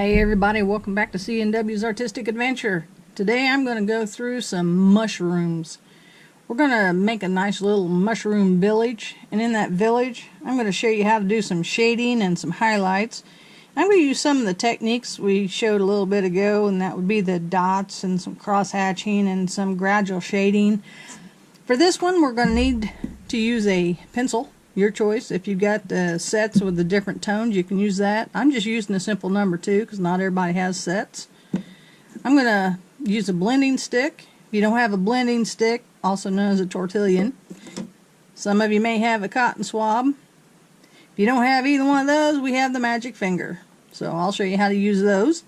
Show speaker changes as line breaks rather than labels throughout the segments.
Hey everybody, welcome back to C&W's Artistic Adventure. Today I'm going to go through some mushrooms. We're going to make a nice little mushroom village, and in that village I'm going to show you how to do some shading and some highlights. I'm going to use some of the techniques we showed a little bit ago, and that would be the dots and some cross hatching and some gradual shading. For this one we're going to need to use a pencil. Your choice. If you've got sets with the different tones, you can use that. I'm just using a simple number 2 because not everybody has sets. I'm going to use a blending stick. If you don't have a blending stick, also known as a tortillon, some of you may have a cotton swab. If you don't have either one of those, we have the magic finger. So I'll show you how to use those.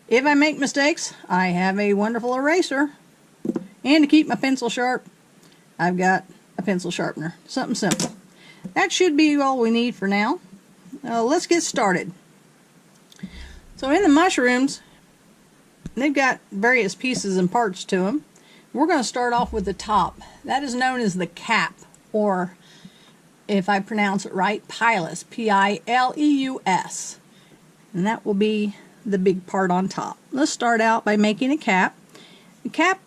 If I make mistakes, I have a wonderful eraser. And to keep my pencil sharp, I've got a pencil sharpener. Something simple. That should be all we need for now. Let's get started. So in the mushrooms, they've got various pieces and parts to them. We're going to start off with the top. That is known as the cap, or if I pronounce it right, pilus, P-I-L-E-U-S. And that will be the big part on top. Let's start out by making a cap. The cap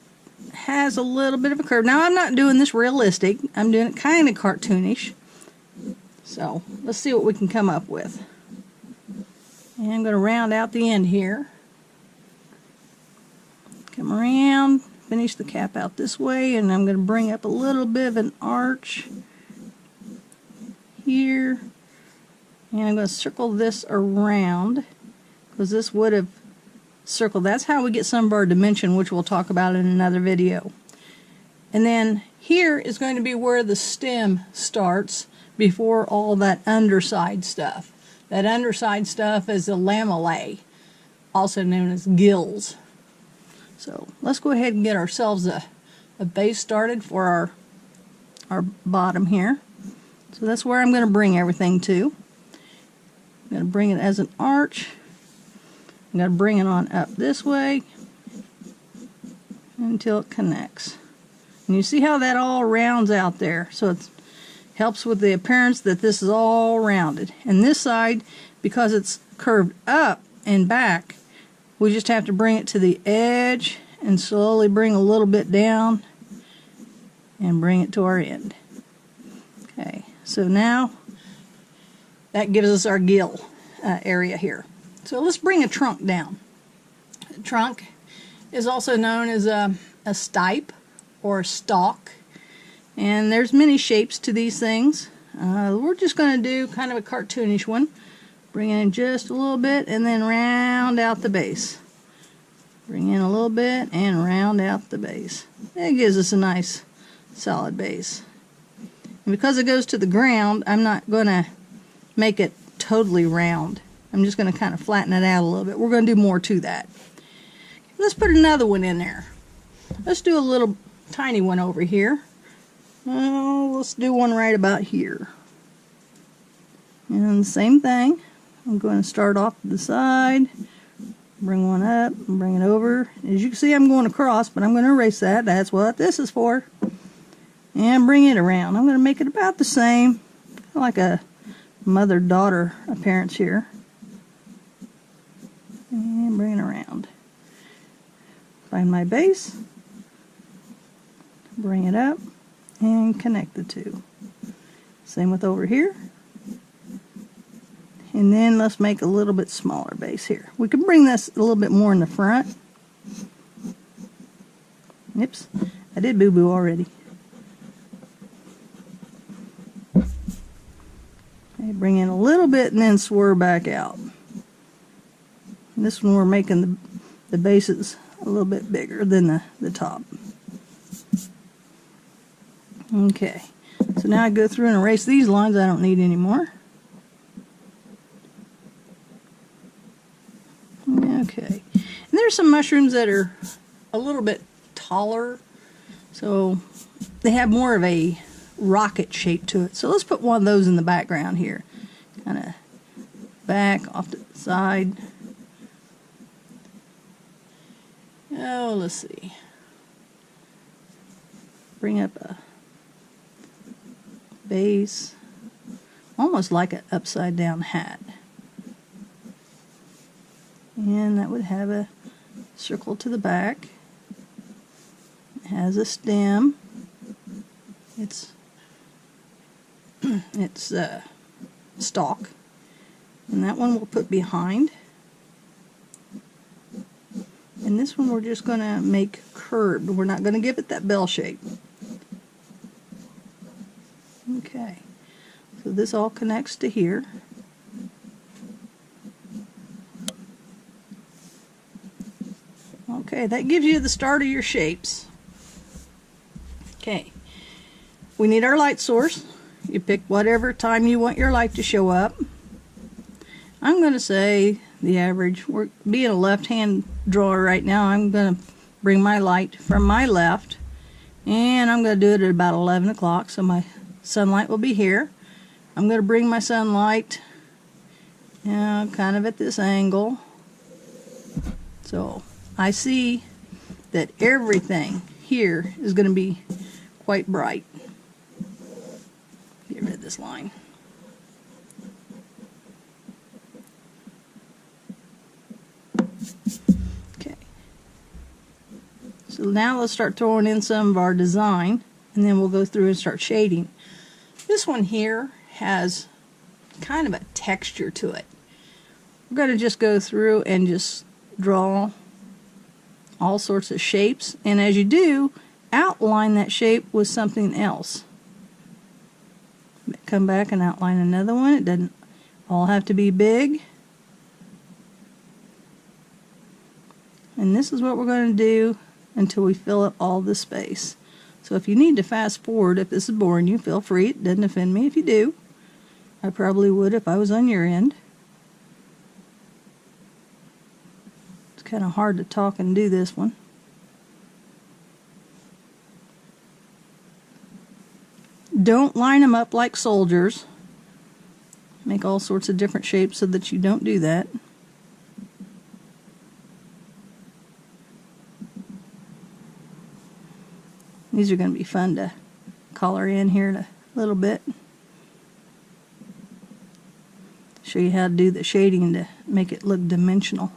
has a little bit of a curve. Now I'm not doing this realistic. I'm doing it kind of cartoonish. So let's see what we can come up with. And I'm going to round out the end here. Come around, finish the cap out this way, and I'm going to bring up a little bit of an arch here. And I'm going to circle this around because this would have circled. That's how we get some of our dimension, which we'll talk about in another video. And then here is going to be where the stem starts before all that underside stuff. That underside stuff is the lamellae, also known as gills. So let's go ahead and get ourselves a base started for our bottom here. So that's where I'm going to bring everything to. I'm going to bring it as an arch. I'm going to bring it on up this way until it connects. And you see how that all rounds out there. So it helps with the appearance that this is all rounded. And this side, because it's curved up and back, we just have to bring it to the edge and slowly bring a little bit down and bring it to our end. Okay, so now that gives us our gill area here. So let's bring a trunk down. A trunk is also known as a stipe or a stalk. And there's many shapes to these things. We're just going to do kind of a cartoonish one. Bring in just a little bit and then round out the base. Bring in a little bit and round out the base. That gives us a nice solid base. And because it goes to the ground, I'm not going to make it totally round. I'm just going to kind of flatten it out a little bit. We're going to do more to that. Let's put another one in there. Let's do a little tiny one over here. Let's do one right about here. And the same thing. I'm going to start off to the side, bring one up, and bring it over. As you can see, I'm going across, but I'm going to erase that. That's what this is for. And bring it around. I'm going to make it about the same, like a mother-daughter appearance here. And bring it around. Find my base, bring it up, and connect the two. Same with over here. And then let's make a little bit smaller base here. We can bring this a little bit more in the front. Oops, I did boo-boo already. Okay, bring in a little bit and then swerve back out. And this one we're making the bases a little bit bigger than the top. Okay, so now I go through and erase these lines I don't need anymore. Okay, and there's some mushrooms that are a little bit taller, so they have more of a rocket shape to it. So let's put one of those in the background here. Kind of back off to the side. Oh, let's see. Bring up a base, almost like an upside down hat. and that would have a circle to the back. It has a stem. It's stalk, and that one we'll put behind. And this one we're just going to make curved. We're not going to give it that bell shape. Okay, so this all connects to here. Okay, that gives you the start of your shapes. Okay, we need our light source. You pick whatever time you want your light to show up. I'm going to say the average. We're being a left-hand drawer right now. I'm going to bring my light from my left, and I'm going to do it at about 11 o'clock, so my sunlight will be here. I'm going to bring my sunlight kind of at this angle. So I see that everything here is going to be quite bright. Get rid of this line. Okay. So now let's start throwing in some of our design, and then we'll go through and start shading. This one here has kind of a texture to it. We're going to just go through and just draw all sorts of shapes, and as you do, outline that shape with something else. Come back and outline another one. It doesn't all have to be big. And this is what we're going to do until we fill up all the space. So if you need to fast forward, if this is boring you, feel free. It doesn't offend me if you do. I probably would if I was on your end. It's kind of hard to talk and do this one. Don't line them up like soldiers. Make all sorts of different shapes so that you don't do that. These are going to be fun to color in here in a little bit. Show you how to do the shading to make it look dimensional.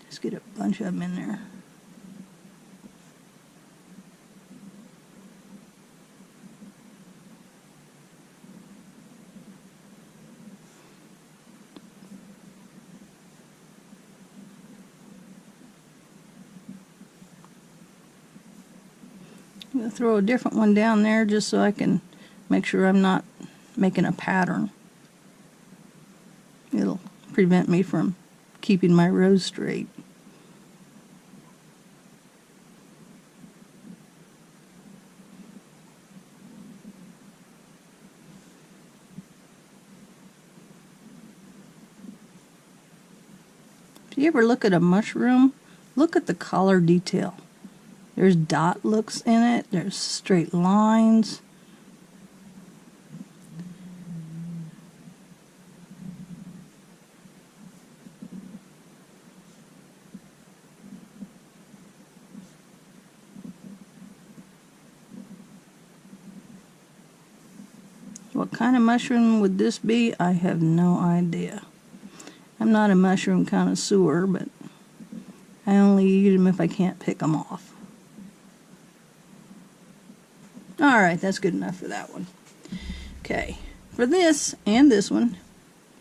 Just get a bunch of them in there. I'm going to throw a different one down there just so I can make sure I'm not making a pattern. It'll prevent me from keeping my rows straight. If you ever look at a mushroom, look at the color detail. There's dot looks in it, there's straight lines. What kind of mushroom would this be? I have no idea. I'm not a mushroom connoisseur, but I only eat them if I can't pick them off. Alright, that's good enough for that one. Okay, for this and this one,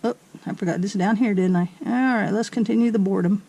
oh, I forgot this down here, didn't I? Alright, let's continue the boredom.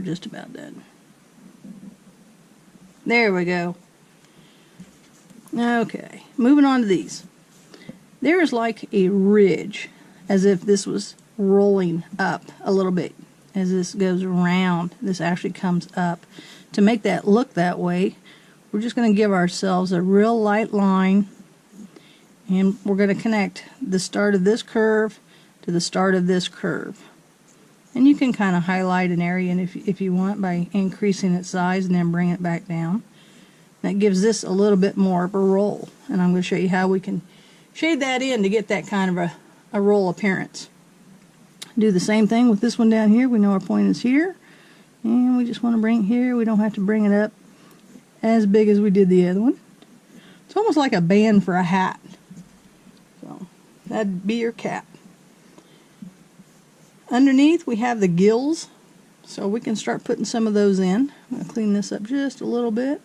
just about done. There we go. Okay, moving on to these. There's like a ridge, as if this was rolling up a little bit. As this goes around, this actually comes up. To make that look that way, we're just going to give ourselves a real light line, and we're going to connect the start of this curve to the start of this curve. And you can kind of highlight an area if you want by increasing its size and then bring it back down. That gives this a little bit more of a roll, and I'm going to show you how we can shade that in to get that kind of a roll appearance. Do the same thing with this one down here. We know our point is here, and we just want to bring it here. We don't have to bring it up as big as we did the other one. It's almost like a band for a hat. So that'd be your cap. Underneath we have the gills, so we can start putting some of those in. I'm going to clean this up just a little bit.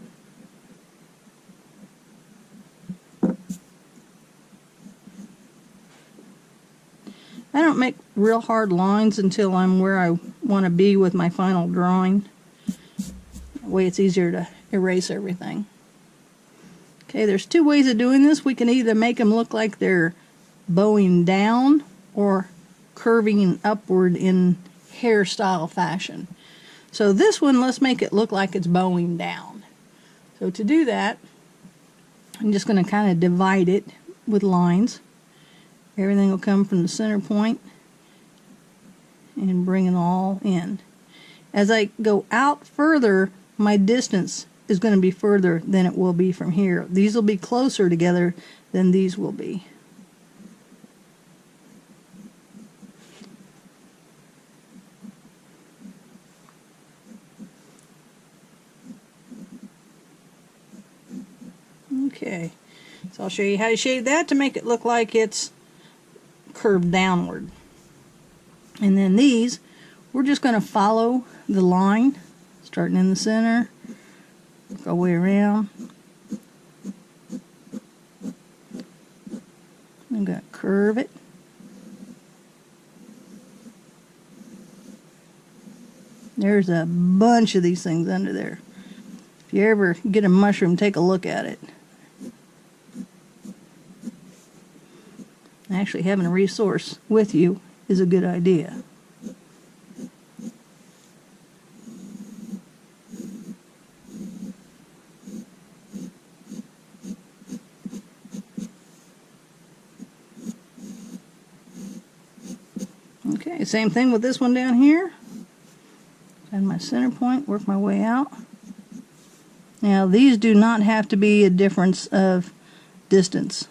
I don't make real hard lines until I'm where I want to be with my final drawing. That way it's easier to erase everything. Okay, there's two ways of doing this. We can either make them look like they're bowing down or curving upward in hairstyle fashion. So this one, let's make it look like it's bowing down. So to do that, I'm just going to kind of divide it with lines. Everything will come from the center point and bring it all in. As I go out further, my distance is going to be further than it will be from here. These will be closer together than these will be. Okay, so I'll show you how to shade that to make it look like it's curved downward. And then these, we're just going to follow the line, starting in the center, go way around. I'm going to curve it. There's a bunch of these things under there. If you ever get a mushroom, take a look at it. Actually, having a resource with you is a good idea. Okay, same thing with this one down here. Find my center point, work my way out. Now, these do not have to be a difference of distance.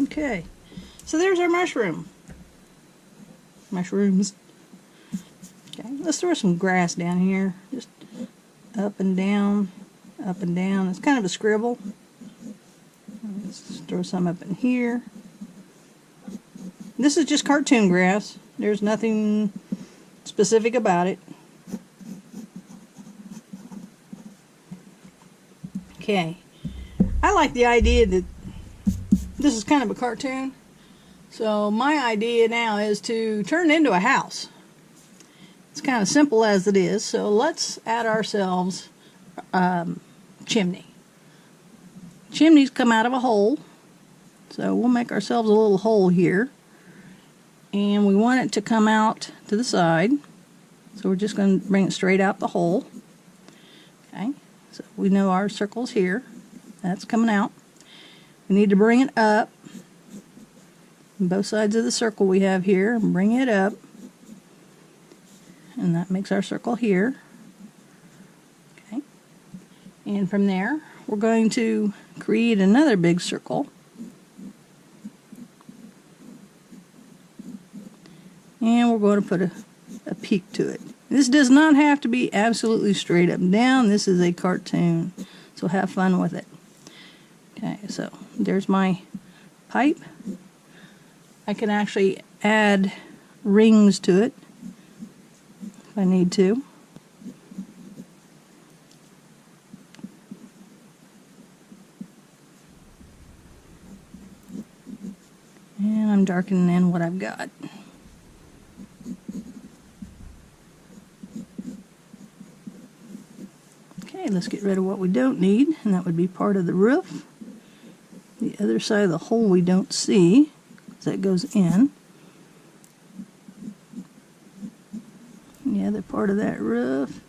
Okay, so there's our mushroom. Mushrooms. Okay, let's throw some grass down here. Just up and down, up and down. It's kind of a scribble. Let's throw some up in here. This is just cartoon grass. There's nothing specific about it. Okay, I like the idea that this is kind of a cartoon. So my idea now is to turn it into a house. It's kind of simple as it is. So let's add ourselves chimney. Chimneys come out of a hole. So we'll make ourselves a little hole here. And we want it to come out to the side. So we're just going to bring it straight out the hole. Okay. So we know our circle's here. That's coming out. We need to bring it up. Both sides of the circle we have here, and bring it up. And that makes our circle here. Okay. And from there, we're going to create another big circle. And we're going to put a peak to it. This does not have to be absolutely straight up and down. This is a cartoon, so have fun with it. Okay, so there's my pipe. I can actually add rings to it if I need to. And I'm darkening in what I've got. Okay, let's get rid of what we don't need, and that would be part of the roof. The other side of the hole we don't see, because that goes in. And the other part of that roof.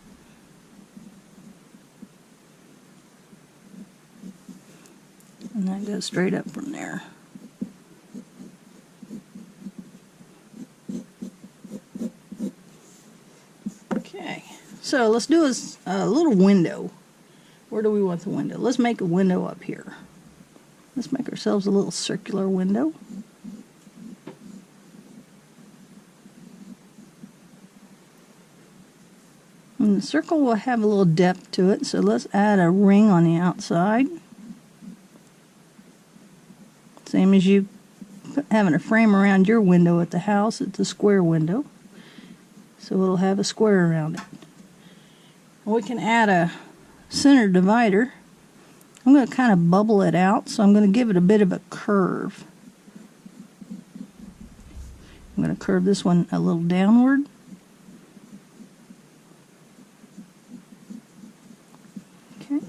And that goes straight up from there. Okay, so let's do a little window. Where do we want the window? Let's make a window up here. Let's make ourselves a little circular window. And the circle will have a little depth to it, so let's add a ring on the outside. Same as you having a frame around your window at the house, it's a square window. So it'll have a square around it. We can add a center divider. I'm going to kind of bubble it out, so I'm going to give it a bit of a curve. I'm going to curve this one a little downward. Okay.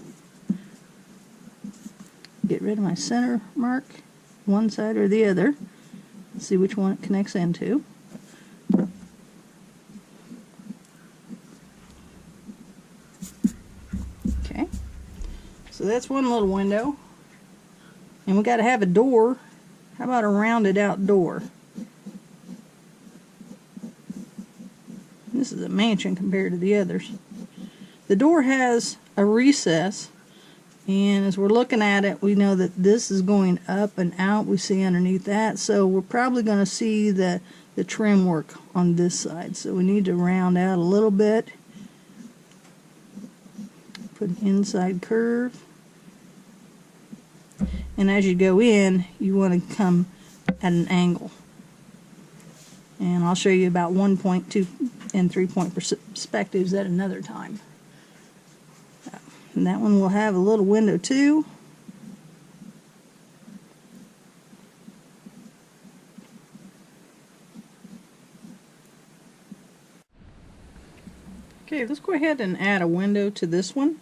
Get rid of my center mark, one side or the other. Let's see which one it connects into. Okay. So that's one little window. And we got to have a door. How about a rounded out door? This is a mansion compared to the others. The door has a recess, and as we're looking at it, we know that this is going up and out. We see underneath that, so we're probably going to see the trim work on this side. So we need to round out a little bit. Put an inside curve. And as you go in, you want to come at an angle. And I'll show you about 1.2 and 3-point perspectives at another time. And that one will have a little window too. Okay, let's go ahead and add a window to this one.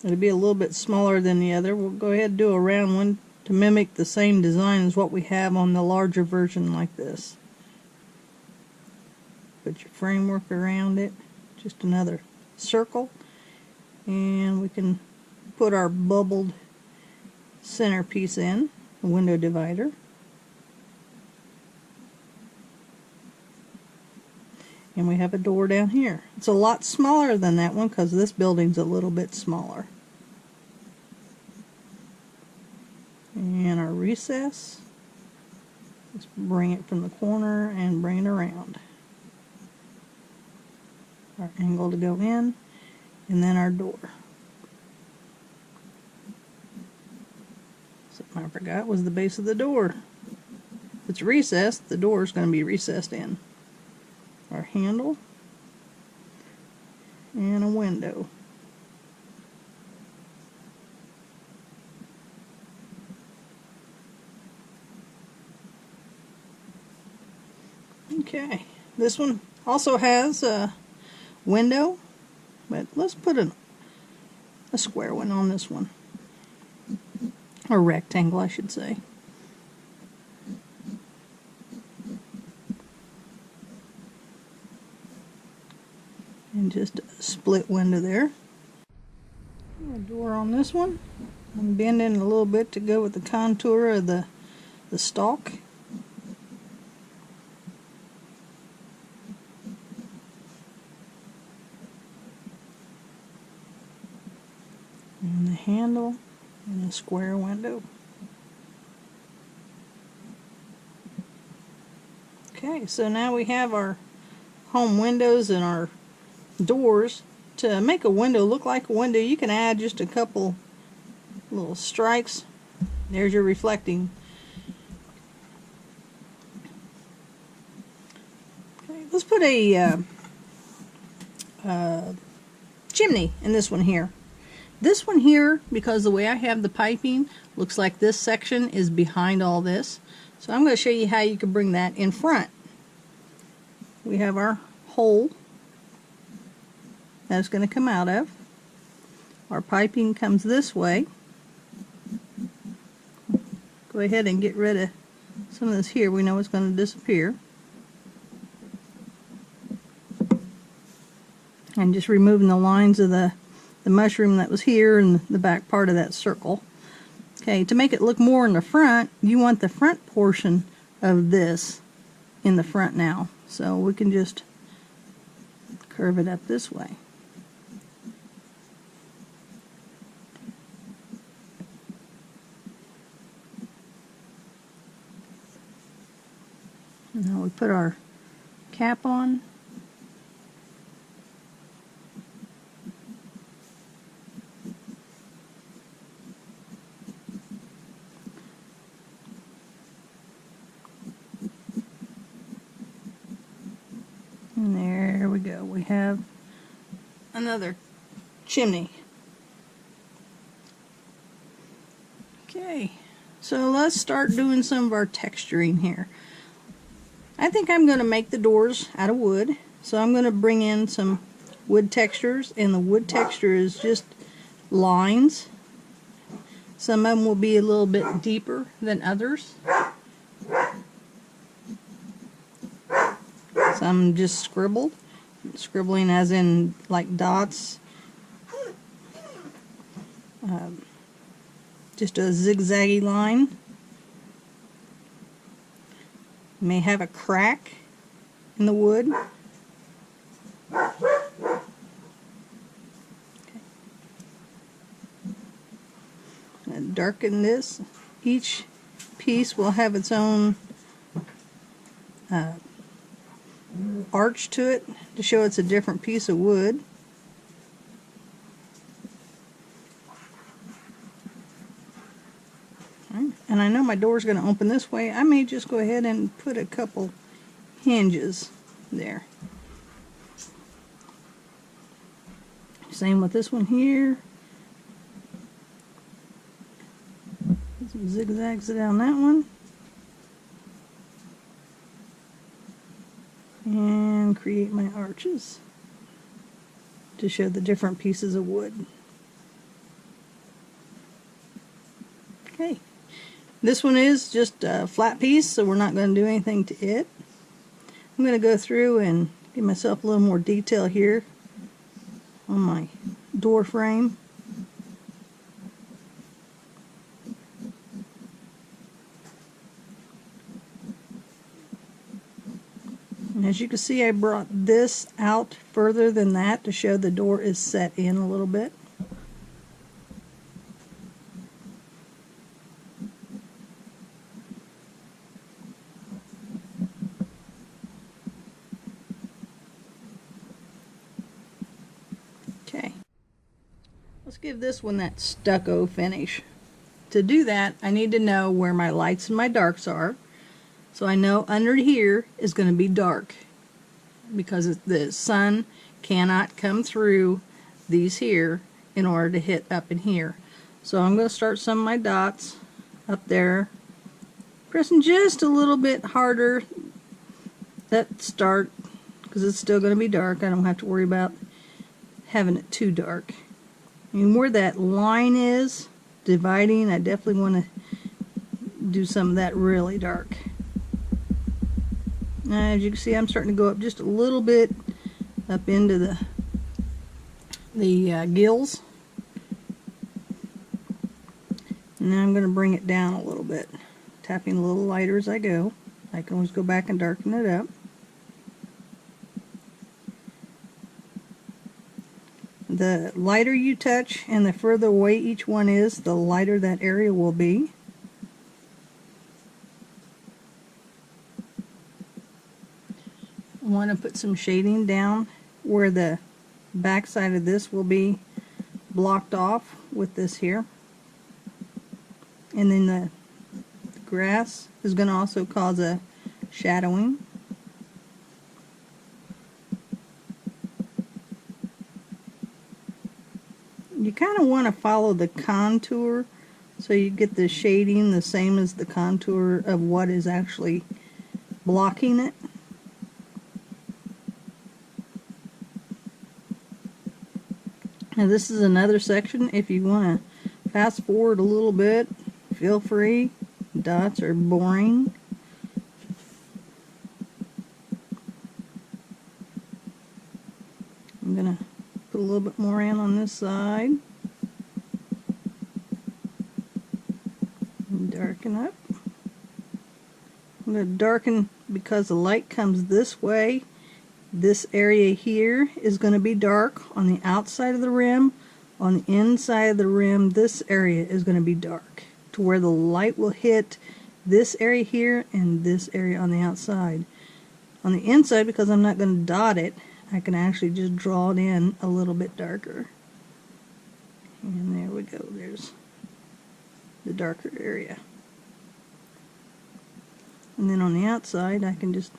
It'll be a little bit smaller than the other. We'll go ahead and do a round one to mimic the same design as what we have on the larger version like this. Put your framework around it, just another circle, and we can put our bubbled centerpiece in, a window divider. And we have a door down here. It's a lot smaller than that one because this building's a little bit smaller. And our recess, let's bring it from the corner and bring it around. Our angle to go in, and then our door. Something I forgot was the base of the door. If it's recessed, the door is going to be recessed in. Our handle and a window. Okay, this one also has a window, but let's put a square one on this one, or rectangle I should say. And just a split window there. A door on this one. I'm bending a little bit to go with the contour of the stalk. And the handle and a square window. Okay, so now we have our home windows and our doors. To make a window look like a window, you can add just a couple little strikes. There's your reflecting. Okay, let's put a chimney in this one here. This one here, because the way I have the piping, looks like this section is behind all this. So I'm going to show you how you can bring that in front. We have our hole that's going to come out of. Our piping comes this way. Go ahead and get rid of some of this here. We know it's going to disappear. And just removing the lines of the mushroom that was here and the back part of that circle. Okay, to make it look more in the front, you want the front portion of this in the front now. So we can just curve it up this way. Now we put our cap on. And there we go. We have another chimney. Okay, so let's start doing some of our texturing here. I think I'm going to make the doors out of wood, so I'm going to bring in some wood textures, and the wood texture is just lines. Some of them will be a little bit deeper than others. Some just scribbled. Scribbling as in like dots. Just a zigzaggy line. May have a crack in the wood. Okay. And darken this. Each piece will have its own arch to it to show it's a different piece of wood. And I know my door's going to open this way. I may just go ahead and put a couple hinges there. Same with this one here. Put some zigzags down that one. And create my arches to show the different pieces of wood. Okay. This one is just a flat piece, so we're not going to do anything to it. I'm going to go through and give myself a little more detail here on my door frame. And as you can see, I brought this out further than that to show the door is set in a little bit. Okay, let's give this one that stucco finish. To do that, I need to know where my lights and my darks are. So I know under here is going to be dark because the sun cannot come through these here in order to hit up in here. So I'm going to start some of my dots up there, pressing just a little bit harder at start because it's still going to be dark. I don't have to worry about having it too dark. And where that line is dividing, I definitely want to do some of that really dark. As you can see, I'm starting to go up just a little bit up into the gills. And then I'm going to bring it down a little bit, tapping a little lighter as I go. I can always go back and darken it up. The lighter you touch and the further away each one is, the lighter that area will be. I want to put some shading down where the back side of this will be blocked off with this here. And then the grass is going to also cause a shadowing. You kind of want to follow the contour so you get the shading the same as the contour of what is actually blocking it. Now this is another section. If you want to fast forward a little bit, feel free. Dots are boring. I'm going to put a little bit more in on this side. And darken up. I'm going to darken because the light comes this way. This area here is going to be dark on the outside of the rim. On the inside of the rim, this area is going to be dark to where the light will hit this area here and this area on the outside. On the inside, because I'm not going to dot it, I can actually just draw it in a little bit darker. And there we go. There's the darker area. And then on the outside, I can just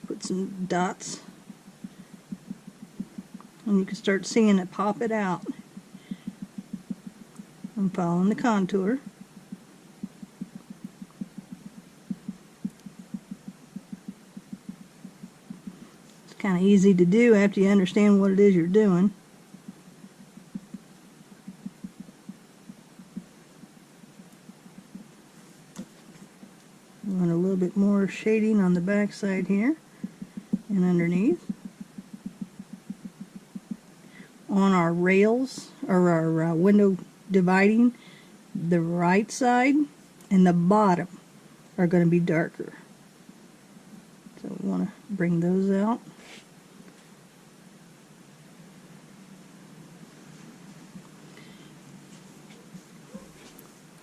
put some dots. And you can start seeing it pop it out. I'm following the contour. It's kind of easy to do after you understand what it is you're doing. I want a little bit more shading on the back side here and underneath. On our rails, or our window dividing, the right side and the bottom are going to be darker. So we want to bring those out.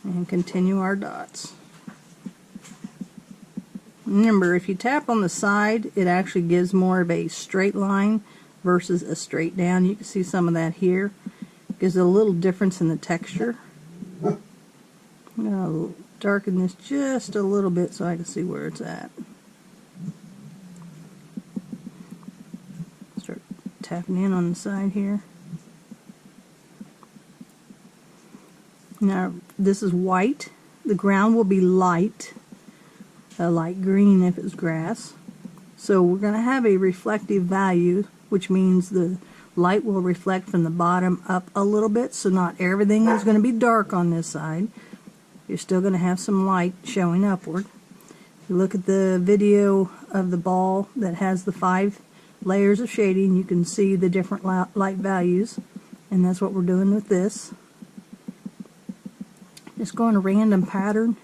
And continue our dots. Remember, if you tap on the side, it actually gives more of a straight line versus a straight down. You can see some of that here. Gives a little difference in the texture. I'm going to darken this just a little bit so I can see where it's at. Start tapping in on the side here. Now this is white. The ground will be light, a light green if it's grass. So we're going to have a reflective value, which means the light will reflect from the bottom up a little bit, so not everything is going to be dark on this side. You're still going to have some light showing upward. If you look at the video of the ball that has the 5 layers of shading, you can see the different light values, and that's what we're doing with this. Just go in a random pattern.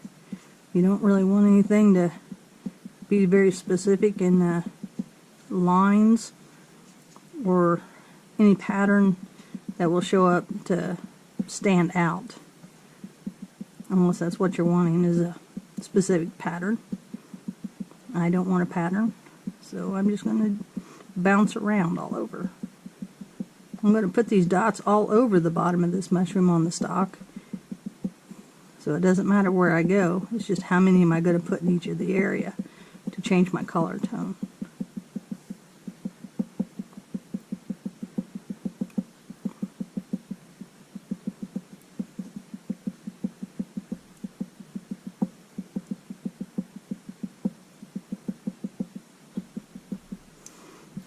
You don't really want anything to be very specific in lines or any pattern that will show up to stand out, unless that's what you're wanting, is a specific pattern. I don't want a pattern, so I'm just going to bounce around all over. I'm going to put these dots all over the bottom of this mushroom on the stalk, so it doesn't matter where I go. It's just how many am I going to put in each of the area to change my color tone.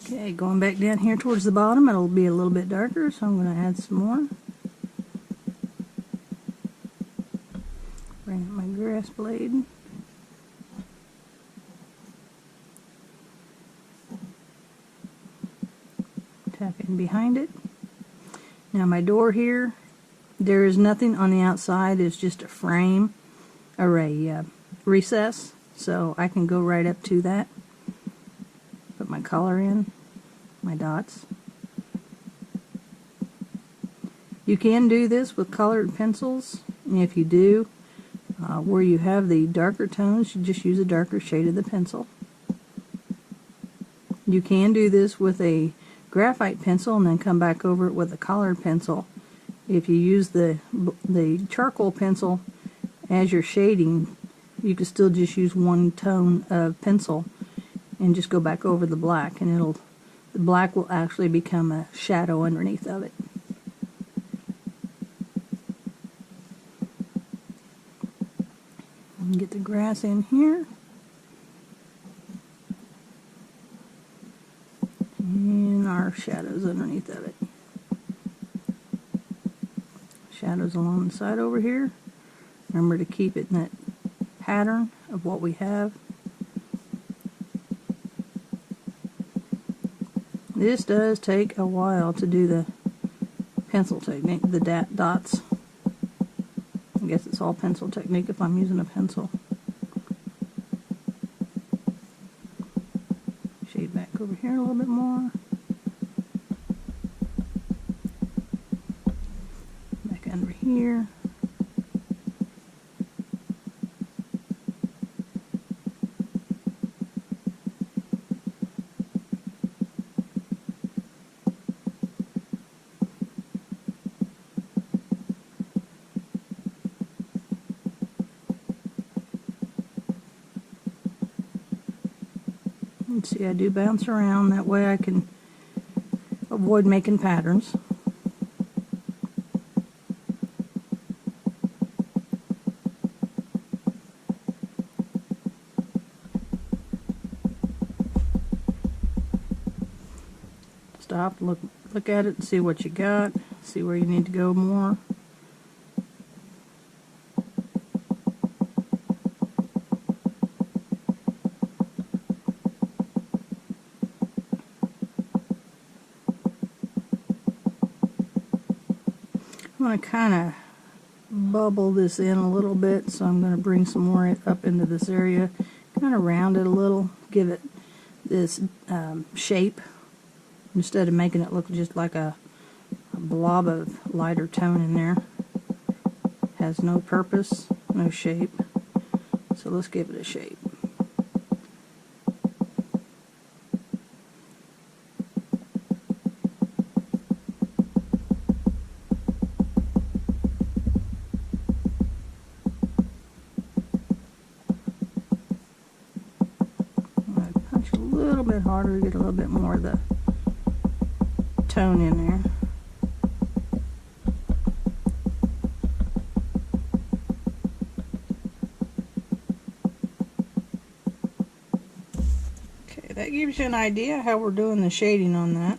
Okay, going back down here towards the bottom, it'll be a little bit darker, so I'm going to add some more. Bring up my grass blade. Tap in behind it. Now my door here, there is nothing on the outside, it's just a frame or a recess, so I can go right up to that. Put my color in, my dots. You can do this with colored pencils, and if you do, where you have the darker tones, you just use a darker shade of the pencil. You can do this with a graphite pencil and then come back over it with a colored pencil. If you use the charcoal pencil as your shading, you can still just use one tone of pencil and just go back over the black, and the black will actually become a shadow underneath of it. the grass in here. And our shadows underneath of it. Shadows along the side over here. Remember to keep it in that pattern of what we have. This does take a while to do the pencil technique, the dots. I guess it's all pencil technique if I'm using a pencil. Shade back over here a little bit more. Back under here. And see, I do bounce around, that way I can avoid making patterns. Stop, look at it, see what you got, see where you need to go more. I'm going to kind of bubble this in a little bit, so I'm going to bring some more up into this area, kind of round it a little, give it this shape, instead of making it look just like a blob of lighter tone in there. Has no purpose, no shape, so let's give it a shape. A little bit harder to get a little bit more of the tone in there. Okay, that gives you an idea how we're doing the shading on that.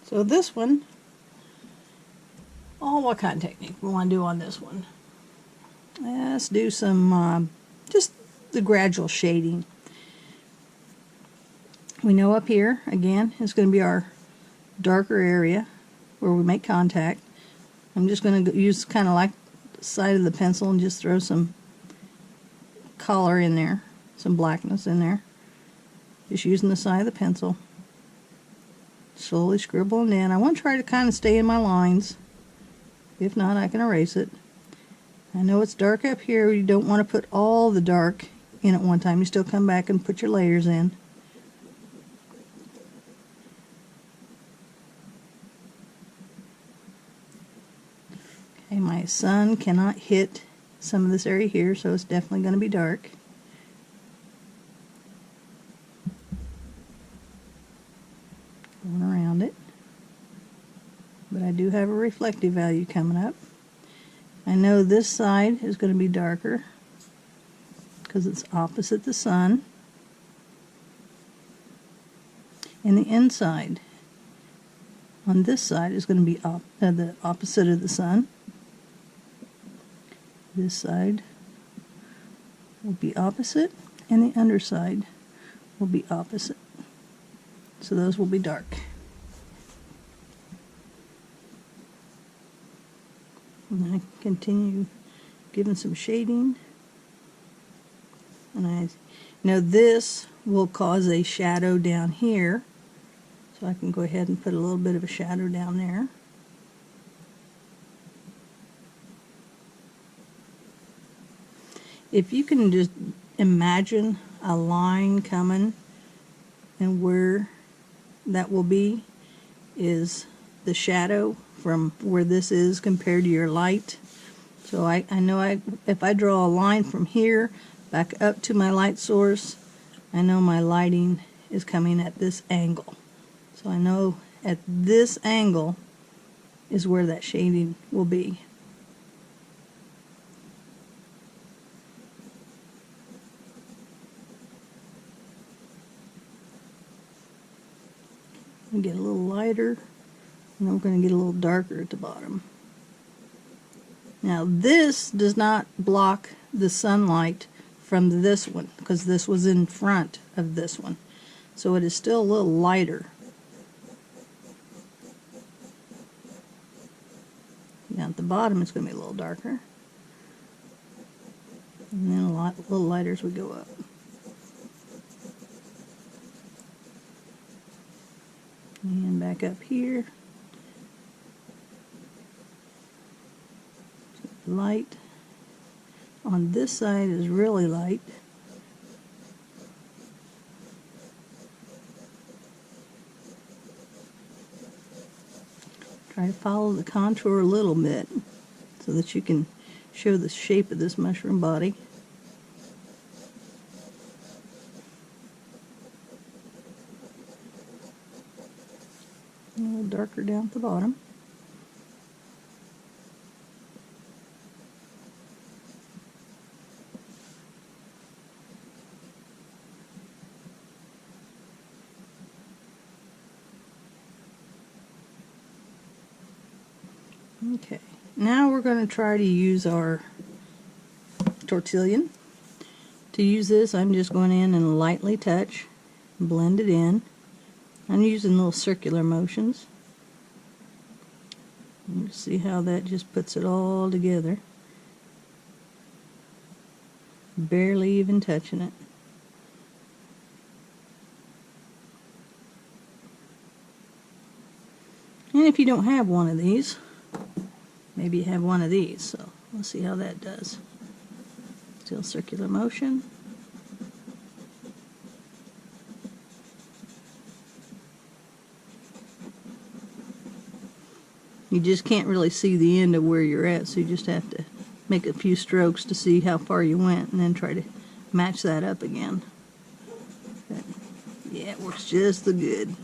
So this one, what kind of technique we want to do on this one? Let's do some just the gradual shading. We know up here, again, is going to be our darker area where we make contact. I'm just going to use kind of like the side of the pencil and just throw some color in there, some blackness in there. Just using the side of the pencil. Slowly scribbling in. I want to try to kind of stay in my lines. If not, I can erase it. I know it's dark up here. You don't want to put all the dark in at one time. You still come back and put your layers in. Okay, my sun cannot hit some of this area here, so it's definitely going to be dark. Going around it. But I do have a reflective value coming up. I know this side is going to be darker because it's opposite the sun. And the inside on this side is going to be the opposite of the sun. This side will be opposite, and the underside will be opposite. So those will be dark. And I continue giving some shading. And I know this will cause a shadow down here. So I can go ahead and put a little bit of a shadow down there. If you can just imagine a line coming, and where that will be is the shadow from where this is compared to your light. So I know if I draw a line from here back up to my light source, I know my lighting is coming at this angle. So I know at this angle is where that shading will be. We get a little lighter, and then we're going to get a little darker at the bottom. Now this does not block the sunlight from this one, because this was in front of this one. So it is still a little lighter. Down at the bottom it's going to be a little darker. And then a little lighter as we go up. And back up here. Light on this side is really light. Try to follow the contour a little bit so that you can show the shape of this mushroom body. A little darker down at the bottom. Okay, now we're going to try to use our tortillon. To use this, I'm just going in and lightly touch, blend it in. I'm using little circular motions. You see how that just puts it all together. Barely even touching it. And if you don't have one of these, maybe you have one of these, so let's see how that does. Still circular motion. You just can't really see the end of where you're at, so you just have to make a few strokes to see how far you went and then try to match that up again. But yeah, it works just as good.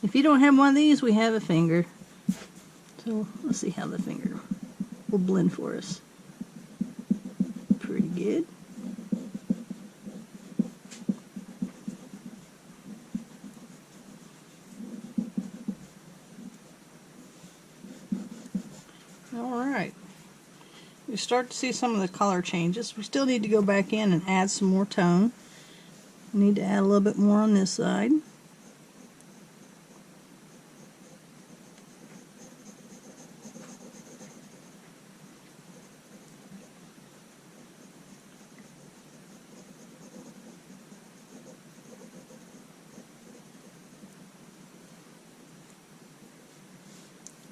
If you don't have one of these, we have a finger. So let's see how the finger will blend for us. Pretty good. Alright. We start to see some of the color changes. We still need to go back in and add some more tone. We need to add a little bit more on this side.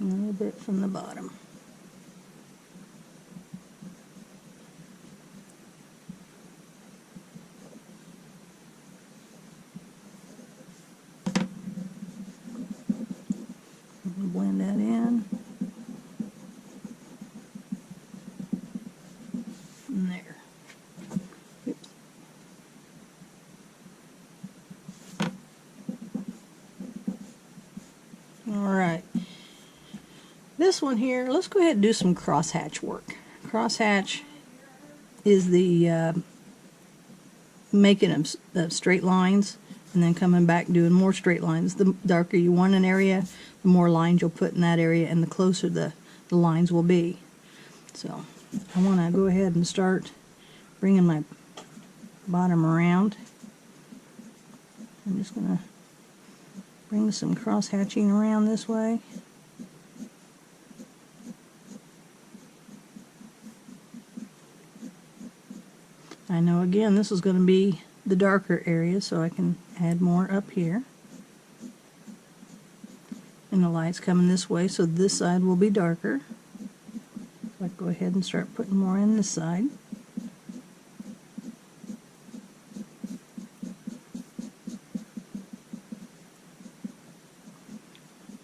A little bit from the bottom. Blend that in. And there. Oops. Alright. This one here, let's go ahead and do some crosshatch work. Crosshatch is the making of straight lines and then coming back doing more straight lines. The darker you want an area, the more lines you'll put in that area and the closer the lines will be. So I want to go ahead and start bringing my bottom around. I'm just going to bring some cross-hatching around this way. I know again this is going to be the darker area, so I can add more up here. And the light's coming this way, so this side will be darker. So I go ahead and start putting more in this side.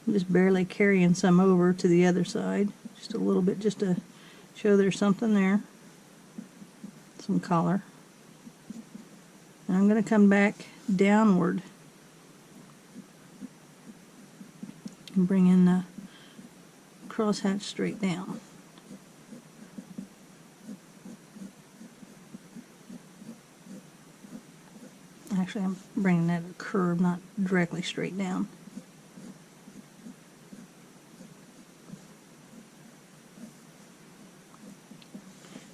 I'm just barely carrying some over to the other side, just a little bit, just to show there's something there. Some color. And I'm going to come back downward and bring in the crosshatch straight down. Actually, I'm bringing that at a curve, not directly straight down.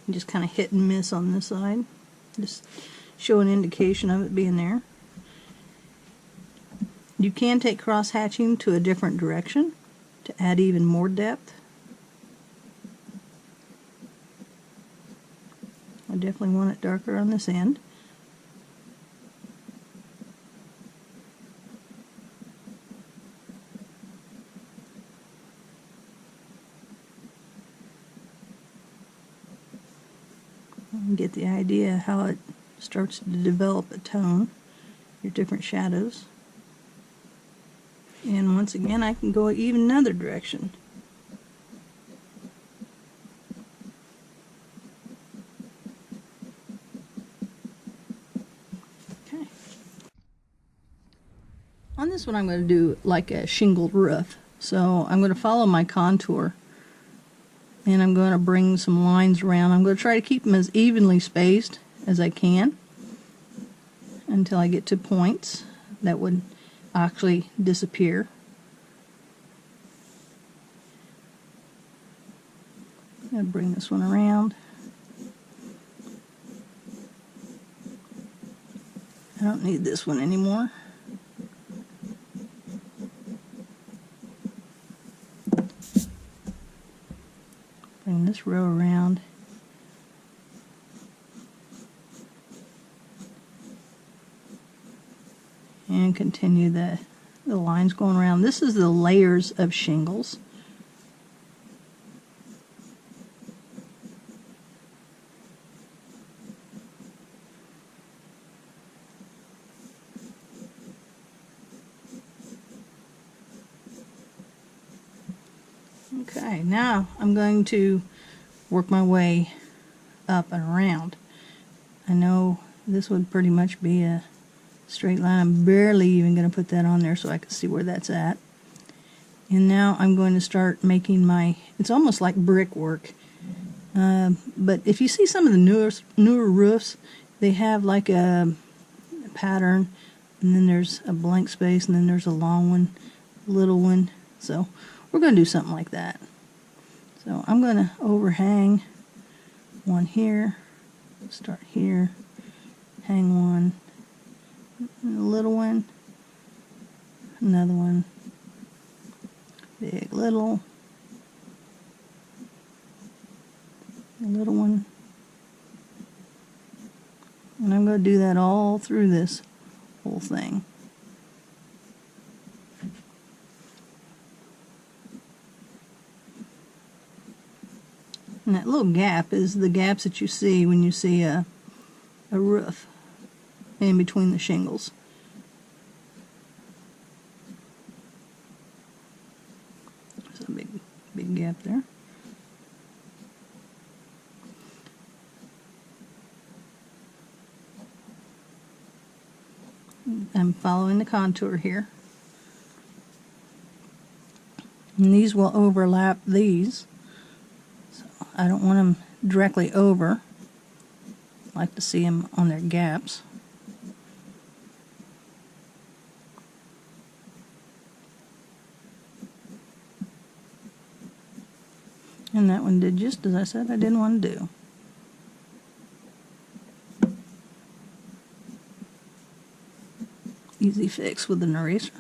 Just kind of hit and miss on this side. Just show an indication of it being there. You can take cross hatching to a different direction to add even more depth. I definitely want it darker on this end. And get the idea how it starts to develop a tone, your different shadows. And once again, I can go even another direction. Okay. On this one, I'm going to do like a shingled roof. So I'm going to follow my contour, and I'm going to bring some lines around. I'm going to try to keep them as evenly spaced as I can until I get to points that would actually disappear. I'm going to bring this one around. I don't need this one anymore. Bring this row around. And continue the lines going around. This is the layers of shingles. Okay, now I'm going to work my way up and around. I know this would pretty much be a straight line. I'm barely even going to put that on there so I can see where that's at. And now I'm going to start making my, it's almost like brickwork. But if you see some of the newer roofs, they have like a pattern, and then there's a blank space, and then there's a long one, little one. So we're going to do something like that. So I'm going to overhang one here, start here, hang one, a little one, another one, big, little, a little one, and I'm going to do that all through this whole thing. And that little gap is the gaps that you see when you see a roof in between the shingles. There's a big gap there. I'm following the contour here. And these will overlap these. So I don't want them directly over. I like to see them on their gaps. And that one did just as I said I didn't want to do. Easy fix with an eraser.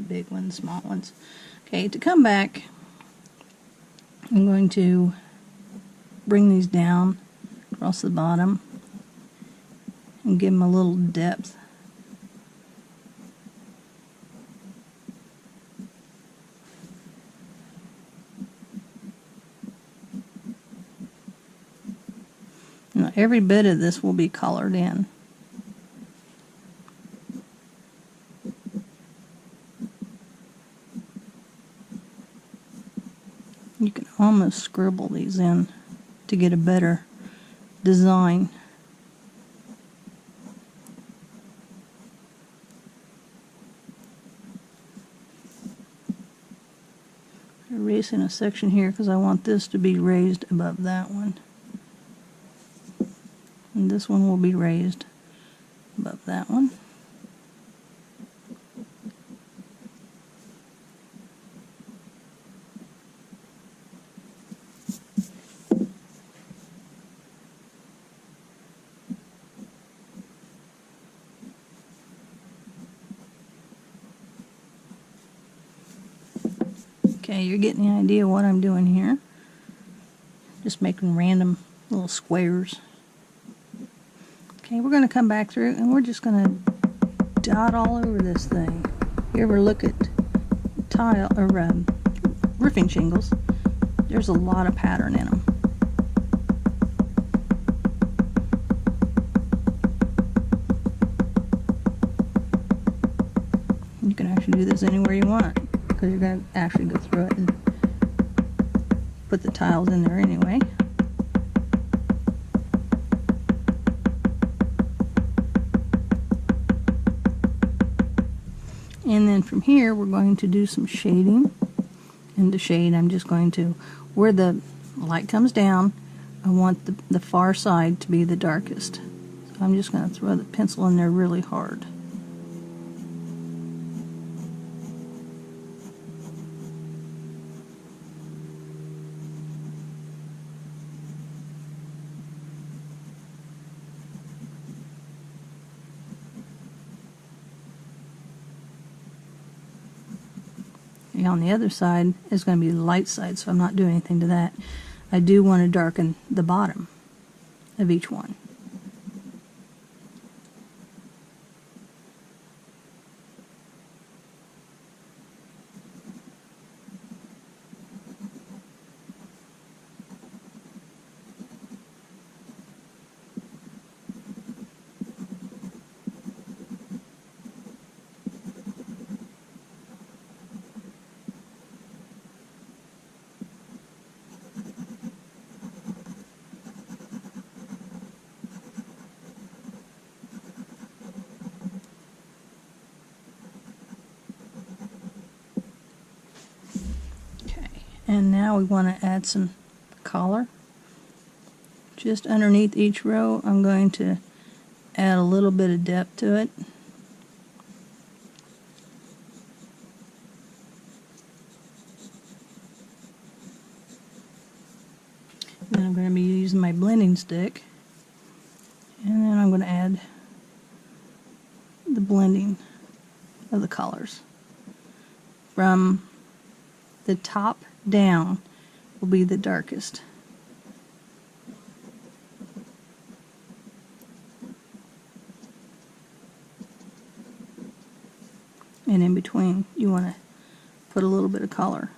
Big ones, small ones. Okay, to come back, I'm going to bring these down across the bottom and give them a little depth. Now, every bit of this will be colored in. almost scribble these in to get a better design. Erasing a section here because I want this to be raised above that one. And this one will be raised above that one. Okay, you're getting the idea of what I'm doing here. Just making random little squares. Okay, we're going to come back through and we're just going to dot all over this thing. You ever look at tile or roofing shingles? There's a lot of pattern in them. You can actually do this anywhere you want, because you're going to actually go through it and put the tiles in there anyway. And then from here we're going to do some shading. And to shade, I'm just going to, where the light comes down, I want the far side to be the darkest. So I'm just going to throw the pencil in there really hard. And on the other side is going to be the light side, so I'm not doing anything to that. I do want to darken the bottom of each one. And now we want to add some collar. Just underneath each row, I'm going to add a little bit of depth to it. Then I'm going to be using my blending stick. And then I'm going to add the blending of the colors. From the top down will be the darkest. And in between, you want to put a little bit of color.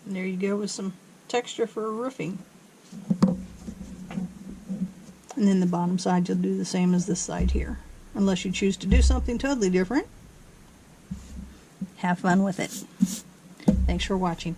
And there you go with some texture for roofing. And then the bottom side you'll do the same as this side here. Unless you choose to do something totally different. Have fun with it. Thanks for watching.